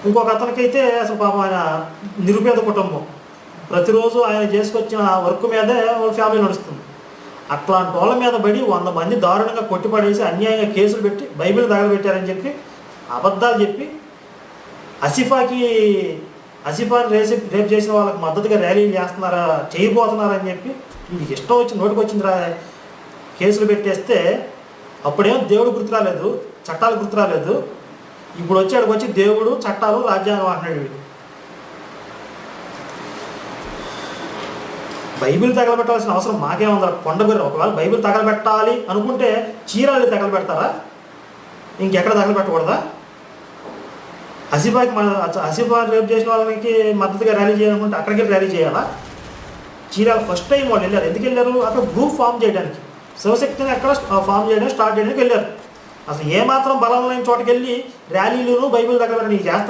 ఇంకొక అతనికైతే అసలు పాపం ఆయన నిరుపేద కుటుంబం, ప్రతిరోజు ఆయన చేసుకొచ్చిన వర్క్ మీదే వాళ్ళ ఫ్యామిలీ నడుస్తుంది. అట్లాంటి వాళ్ళ మీద పడి 100 మంది దారుణంగా కొట్టిపడేసి అన్యాయంగా కేసులు పెట్టి బైబిల్ తగలబెట్టారని చెప్పి అబద్ధాలు చెప్పి ఆసిఫాని రేపు చేసిన వాళ్ళకి మద్దతుగా ర్యాలీలు చేస్తున్నారా, చేయబోతున్నారని చెప్పి వీళ్ళకి ఇష్టం వచ్చి నోటికి వచ్చిందిరా కేసులు పెట్టేస్తే అప్పుడేమో దేవుడు గుర్తు రాలేదు, చట్టాలు గుర్తు రాలేదు. ఇప్పుడు వచ్చి దేవుడు, చట్టాలు, రాజ్యాంగం అంటున్నాడు వీడు. బైబిల్ తగలబెట్టాల్సిన అవసరం మాకేముందా? కొండగుర్ర ఒకవేళ బైబిల్ తగలబెట్టాలి అనుకుంటే చీరాలు తగలబెడతారా? ఇంకెక్కడ తగలబెట్టకూడదా? ఆసిఫాని రేపు చేసిన వాళ్ళకి మద్దతుగా ర్యాలీ చేయాలనుకుంటే అక్కడికి ర్యాలీ చేయాలా? చీరాలు ఫస్ట్ టైం వాళ్ళు వెళ్ళారు. ఎందుకు వెళ్ళారు? అక్కడ గ్రూప్ ఫామ్ చేయడానికి, శివశక్తిని అక్కడ ఫామ్ చేయడానికి, స్టార్ట్ చేయడానికి వెళ్ళారు. అసలు ఏమాత్రం బలం లేని చోటకి వెళ్ళి ర్యాలీలను బైబిల్ తగలబెట్టడానికి చేస్తారు.